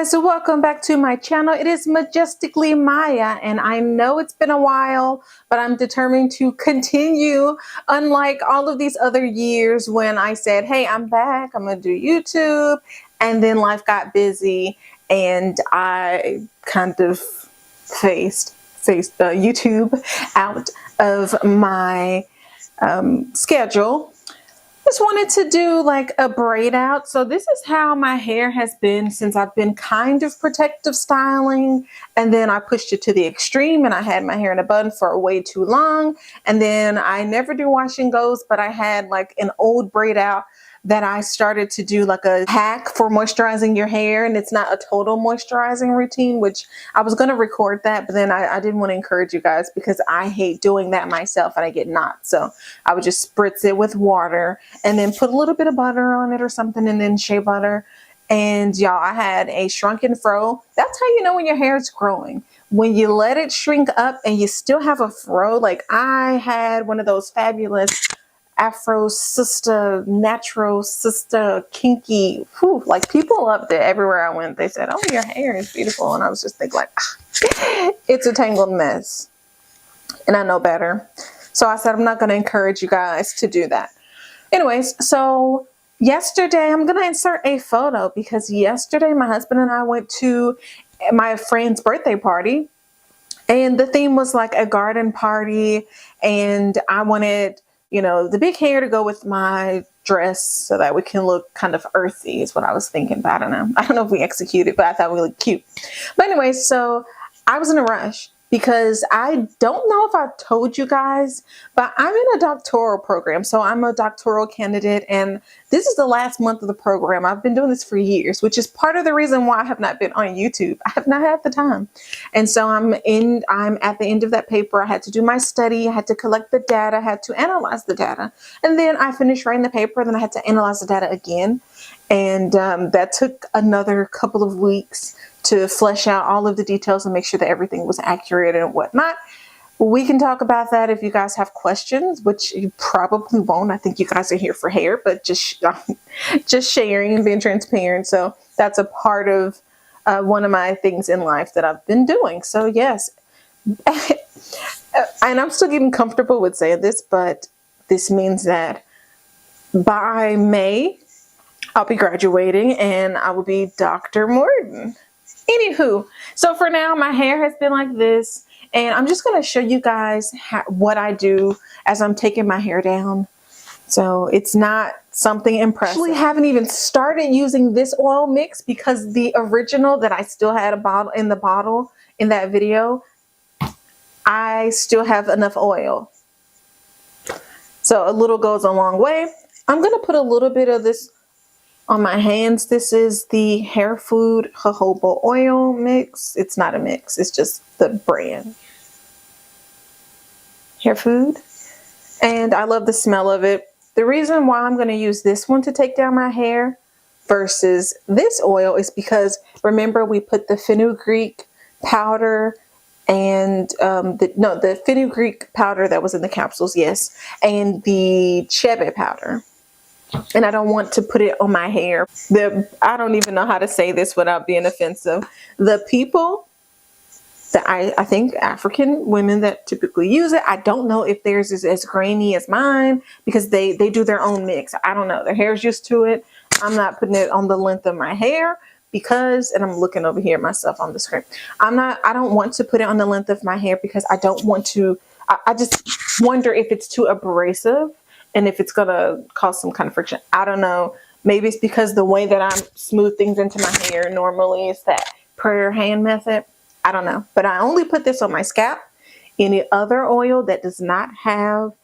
guys, welcome back to my channel. It is Majestically Maya, and I know it's been a while, but I'm determined to continue, unlike all of these other years when I said, hey, I'm back, I'm gonna do YouTube, and then life got busy and I kind of phased YouTube out of my schedule. Just wanted to do like a braid out. So this is how my hair has been since I've been kind of protective styling, and then I pushed it to the extreme and I had my hair in a bun for way too long, and then I never do wash and goes, but I had like an old braid out that I started to do like a hack for moisturizing your hair, and it's not a total moisturizing routine, which I was going to record that, but then I didn't want to encourage you guys because I hate doing that myself and I get knots. So I would just spritz it with water and then put a little bit of butter on it or something, and then shea butter. And y'all, I had a shrunken fro. That's how you know when your hair is growing. When you let it shrink up and you still have a fro. Like I had one of those fabulous Afro sister, natural sister, kinky. Whew, like people loved it everywhere I went. They said, "Oh, your hair is beautiful," and I was just thinking, like, it's a tangled mess, and I know better. So I said, I'm not going to encourage you guys to do that. Anyways, so yesterday I'm going to insert a photo because yesterday my husband and I went to my friend's birthday party, and the theme was like a garden party, and I wanted, you know, the big hair to go with my dress so that we can look kind of earthy is what I was thinking. But I don't know if we executed, but I thought we looked cute. But anyway, so I was in a rush because I don't know if I told you guys, but I'm in a doctoral program. So I'm a doctoral candidate, and this is the last month of the program. I've been doing this for years, which is part of the reason why I have not been on YouTube. I have not had the time. And so I'm at the end of that paper. I had to do my study. I had to collect the data. I had to analyze the data. And then I finished writing the paper. Then I had to analyze the data again. And that took another couple of weeks to flesh out all of the details and make sure that everything was accurate and whatnot. We can talk about that if you guys have questions, which you probably won't. I think you guys are here for hair, but just sharing and being transparent. So that's a part of one of my things in life that I've been doing. So yes, and I'm still getting comfortable with saying this, but this means that by May, I'll be graduating and I will be Dr. Morton. Anywho, so for now, my hair has been like this, and I'm just going to show you guys what I do as I'm taking my hair down. So it's not something impressive. I actually haven't even started using this oil mix because the original that I still had in the bottle in that video, I still have enough oil. So a little goes a long way. I'm going to put a little bit of this on my hands. This is the Hair Food jojoba oil mix. It's not a mix, it's just the brand. Hair Food. And I love the smell of it. The reason why I'm going to use this one to take down my hair versus this oil is because, remember, we put the fenugreek powder and the fenugreek powder that was in the capsules, yes, and the Shea powder. And I don't want to put it on my hair. I don't even know how to say this without being offensive. The people that I think African women that typically use it, I don't know if theirs is as grainy as mine because they do their own mix. I don't know. Their hair's used to it. I'm not putting it on the length of my hair because, and I'm looking over here myself on the screen. I don't want to put it on the length of my hair because I don't want to, I just wonder if it's too abrasive and if it's going to cause some kind of friction. I don't know. Maybe it's because the way that I smooth things into my hair normally is that prayer hand method. I don't know. But I only put this on my scalp. Any other oil that does not have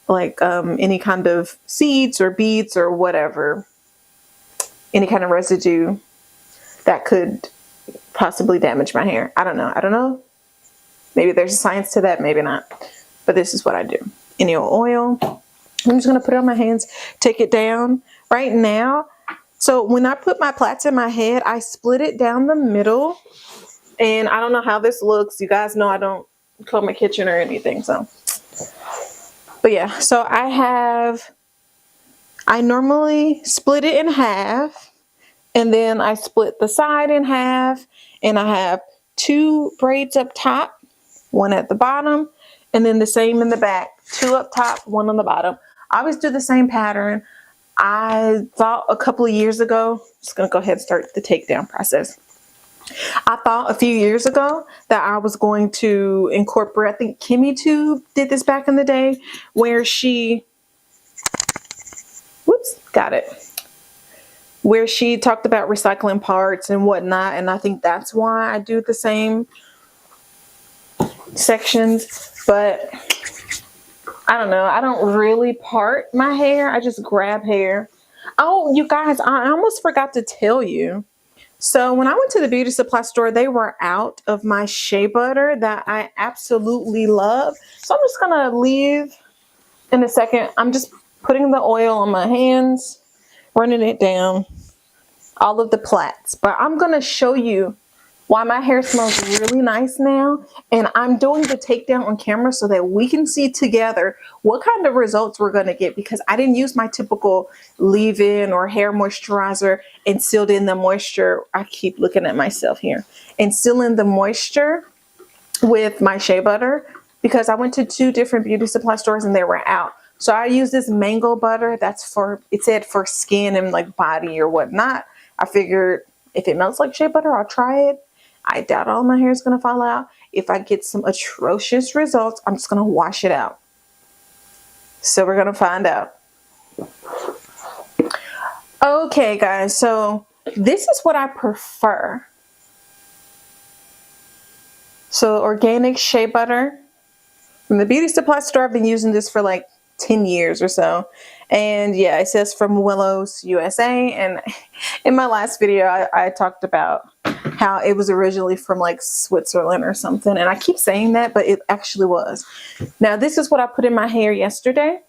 like any kind of seeds or beads or whatever, any kind of residue that could possibly damage my hair. I don't know. I don't know. Maybe there's a science to that. Maybe not. But this is what I do. Any oil. I'm just going to put it on my hands, take it down right now. So when I put my plaits in my head, I split it down the middle. And I don't know how this looks. You guys know I don't comb my kitchen or anything. So, but yeah, so I normally split it in half. And then I split the side in half, and I have 2 braids up top, 1 at the bottom, and then the same in the back, 2 up top, 1 on the bottom. I always do the same pattern. I thought a couple of years ago, just gonna go ahead and start the takedown process. I thought a few years ago that I was going to incorporate, I think Kimmy too did this back in the day, where she, whoops, got it. Where she talked about recycling parts and whatnot. And I think that's why I do the same sections. But I don't know. I don't really part my hair. I just grab hair. Oh, you guys, I almost forgot to tell you. So when I went to the beauty supply store, they were out of my shea butter that I absolutely love. So I'm just going to leave in a second. I'm just putting the oil on my hands, running it down, all of the plaits. But I'm going to show you why my hair smells really nice now. And I'm doing the takedown on camera so that we can see together what kind of results we're going to get, because I didn't use my typical leave-in or hair moisturizer and sealed in the moisture. I keep looking at myself here. And seal in the moisture with my shea butter, because I went to 2 different beauty supply stores and they were out. So I use this mango butter. That's for, it said for skin and like body or whatnot. I figured if it melts like shea butter, I'll try it. I doubt all my hair is going to fall out. If I get some atrocious results, I'm just going to wash it out. So we're going to find out. Okay, guys. So this is what I prefer. So organic shea butter from the beauty supply store. I've been using this for like 10 years or so. And yeah, it says from Willows, USA. And in my last video, I talked about how it was originally from like Switzerland or something. And I keep saying that, but it actually was. Now, this is what I put in my hair yesterday.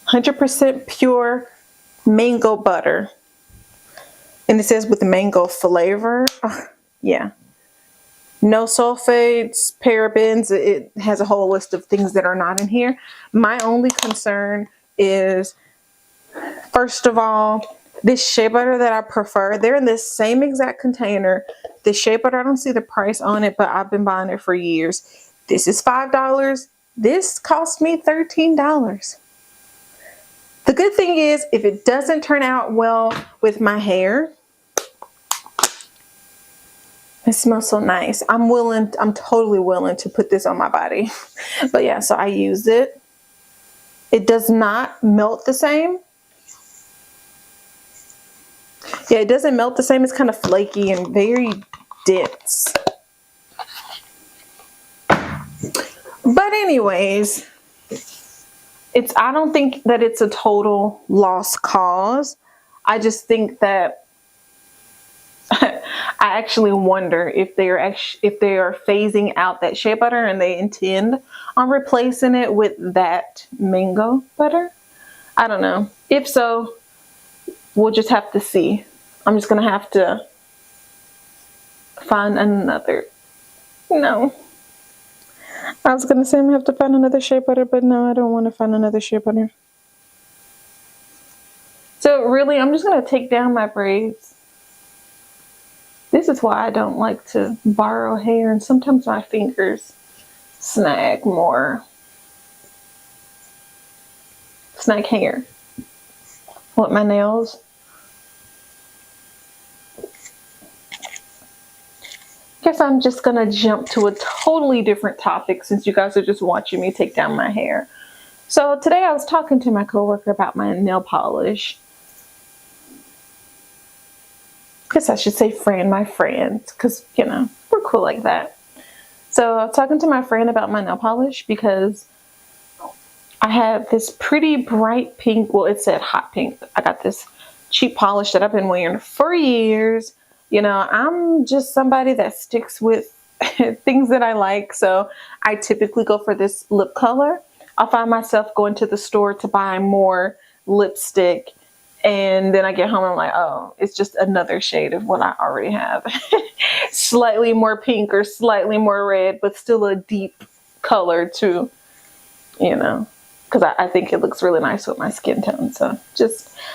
"100% pure mango butter." And it says with the mango flavor. Yeah. No sulfates, parabens. It has a whole list of things that are not in here. My only concern is, first of all, this shea butter that I prefer, they're in this same exact container. The shea butter, I don't see the price on it, but I've been buying it for years. This is $5. This cost me $13. The good thing is, if it doesn't turn out well with my hair, it smells so nice. I'm totally willing to put this on my body. But yeah, so I use it. It does not melt the same. Yeah, it doesn't melt the same. It's kind of flaky and very dense. But anyways, I don't think that it's a total lost cause. I just think that I actually wonder if they are phasing out that shea butter and they intend on replacing it with that mango butter. I don't know. If so, we'll just have to see. I'm just gonna have to find another. No. I was gonna say I'm gonna have to find another shea butter, but no, I don't want to find another shea butter. So really, I'm just gonna take down my braids. This is why I don't like to borrow hair, and sometimes my fingers snag hair. What, my nails? Guess I'm just gonna jump to a totally different topic since you guys are just watching me take down my hair. So today I was talking to my coworker about my nail polish. Guess I should say my friend, because, you know, we're cool like that. So I was talking to my friend about my nail polish because I have this pretty bright pink, well, it said hot pink. I got this cheap polish that I've been wearing for years. You know, I'm just somebody that sticks with things that I like. So I typically go for this lip color. I'll find myself going to the store to buy more lipstick. And then I get home and I'm like, oh, it's just another shade of what I already have. Slightly more pink or slightly more red, but still a deep color to, you know, because I think it looks really nice with my skin tone. So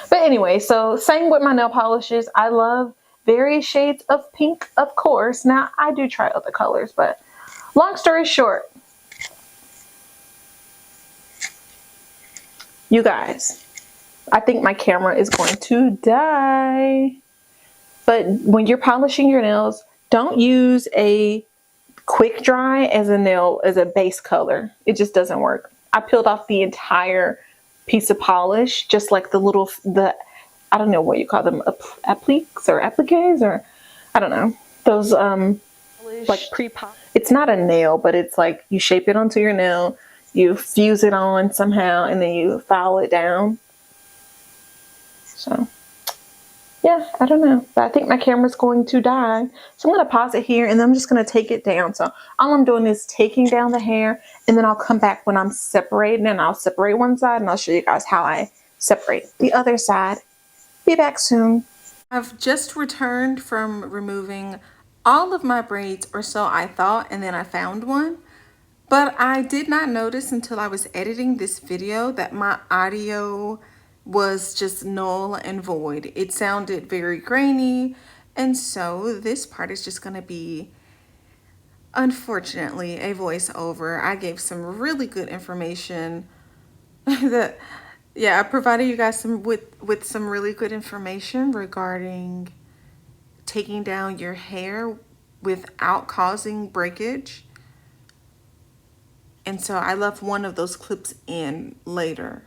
but anyway, so same with my nail polishes. I love various shades of pink, of course. Now I do try other colors, but long story short, you guys, I think my camera is going to die. But when you're polishing your nails, don't use a quick dry as a base color. It just doesn't work. I peeled off the entire piece of polish, just like the I don't know what you call them, appliques or appliques, or I don't know, those like pre-pop. It's not a nail, but it's like you shape it onto your nail, you fuse it on somehow, and then you file it down. So yeah, I don't know, but I think my camera's going to die. So I'm going to pause it here and then I'm just going to take it down. So all I'm doing is taking down the hair, and then I'll come back when I'm separating, and I'll separate one side and I'll show you guys how I separate the other side. Be back soon. I've just returned from removing all of my braids, or so I thought, and then I found one. But I did not notice until I was editing this video that my audio was just null and void. It sounded very grainy, and so this part is just going to be, unfortunately, a voiceover. I gave some really good information that, yeah, I provided you guys with some really good information regarding taking down your hair without causing breakage. And so I left one of those clips in later.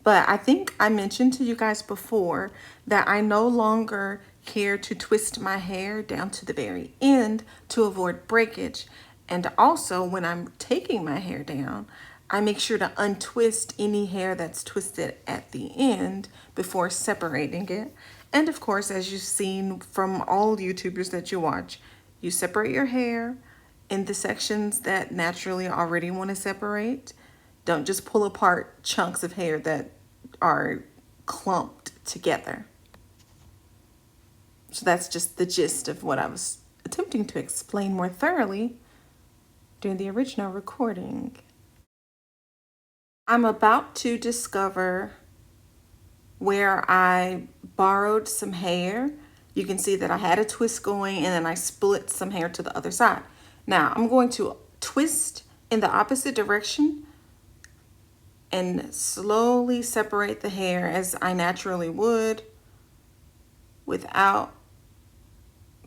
But I think I mentioned to you guys before that I no longer care to twist my hair down to the very end to avoid breakage. And also when I'm taking my hair down, I make sure to untwist any hair that's twisted at the end before separating it. And of course, as you've seen from all YouTubers that you watch, you separate your hair in the sections that naturally already want to separate. Don't just pull apart chunks of hair that are clumped together. So that's just the gist of what I was attempting to explain more thoroughly during the original recording. I'm about to discover where I borrowed some hair. You can see that I had a twist going and then I split some hair to the other side. Now I'm going to twist in the opposite direction and slowly separate the hair as I naturally would without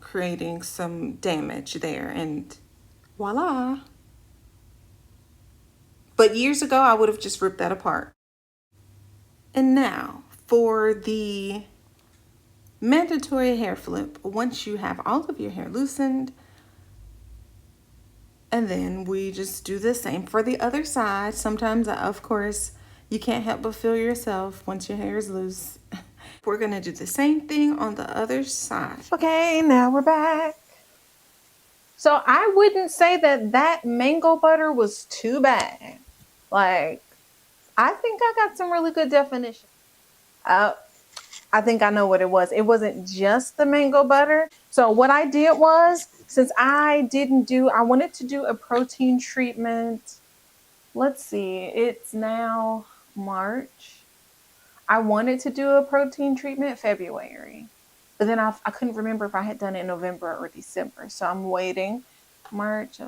creating some damage there, and voila. But years ago, I would have just ripped that apart. And now for the mandatory hair flip. Once you have all of your hair loosened, and then we just do the same for the other side. Sometimes, of course, you can't help but feel yourself once your hair is loose. We're gonna do the same thing on the other side. Okay, now we're back. So I wouldn't say that mango butter was too bad. Like, I think I got some really good definition. I think I know what it was. It wasn't just the mango butter. So what I did was, since I wanted to do a protein treatment. Let's see, it's now March. I wanted to do a protein treatment February, but then I couldn't remember if I had done it in November or December. So I'm waiting. March.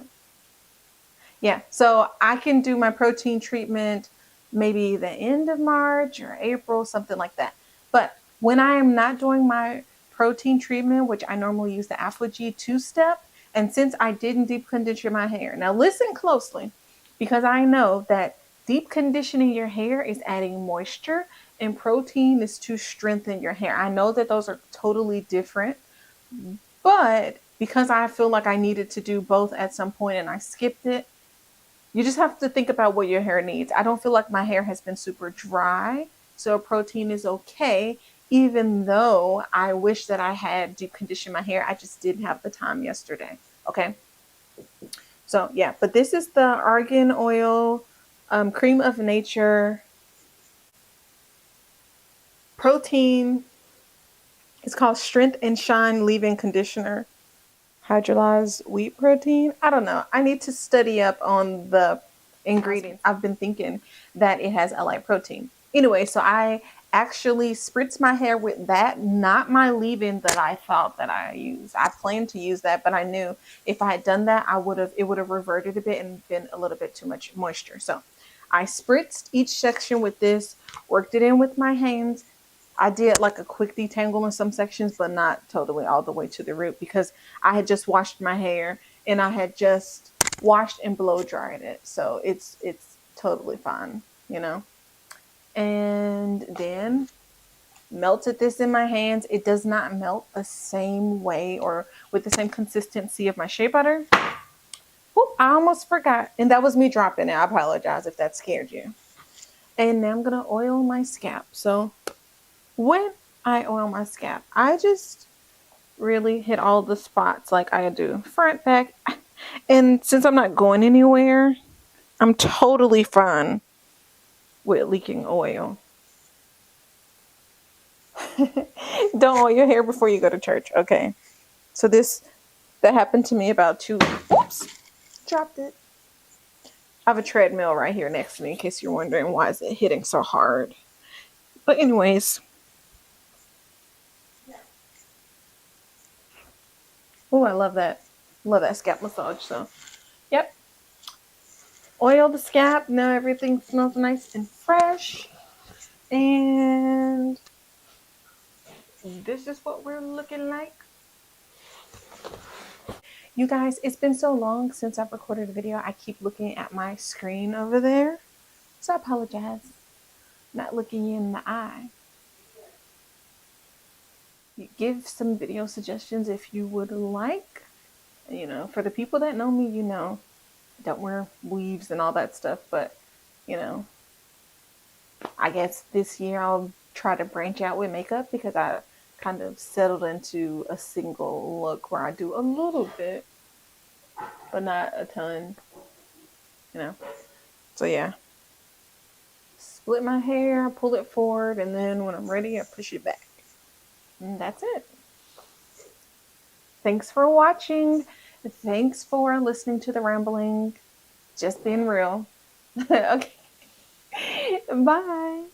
Yeah, so I can do my protein treatment maybe the end of March or April, something like that. But when I am not doing my protein treatment, which I normally use the ApHogee 2-step, and since I didn't deep condition my hair, now listen closely, because I know that deep conditioning your hair is adding moisture and protein is to strengthen your hair. I know that those are totally different, but because I feel like I needed to do both at some point and I skipped it, you just have to think about what your hair needs. I don't feel like my hair has been super dry, so protein is okay, even though I wish that I had deep conditioned my hair. I just didn't have the time yesterday. Okay. So yeah, but this is the Argan Oil Cream of Nature protein. It's called Strength and Shine Leave-In Conditioner. Hydrolyzed wheat protein. I don't know. I need to study up on the ingredients. I've been thinking that it has L.A. protein. Anyway, so I actually spritz my hair with that, not my leave-in that I thought that I used. I planned to use that, but I knew if I had done that, it would have reverted a bit and been a little bit too much moisture. So I spritzed each section with this, worked it in with my hands. I did like a quick detangle in some sections, but not totally all the way to the root because I had just washed my hair and I had just washed and blow dried it. So it's totally fine, you know. And then melted this in my hands. It does not melt the same way or with the same consistency of my shea butter. Oop, I almost forgot. And that was me dropping it. I apologize if that scared you. And now I'm going to oil my scalp. So when I oil my scalp, I just really hit all the spots like I do. Front, back. And since I'm not going anywhere, I'm totally fine with leaking oil. Don't oil your hair before you go to church. Okay. So that happened to me about 2. Oops. Dropped it. I have a treadmill right here next to me in case you're wondering why is it hitting so hard. But anyways. Oh, I love that. Love that scalp massage. So, yep. Oil the scalp. Now everything smells nice and fresh. And this is what we're looking like. You guys, it's been so long since I've recorded a video. I keep looking at my screen over there. So I apologize. Not looking you in the eye. You give some video suggestions if you would like. You know, for the people that know me, you know, I don't wear weaves and all that stuff. But, you know, I guess this year I'll try to branch out with makeup because I kind of settled into a single look where I do a little bit, but not a ton, you know. So yeah, split my hair, pull it forward, and then when I'm ready, I push it back. And that's it. Thanks for watching. Thanks for listening to the rambling. Just being real. Okay. Bye.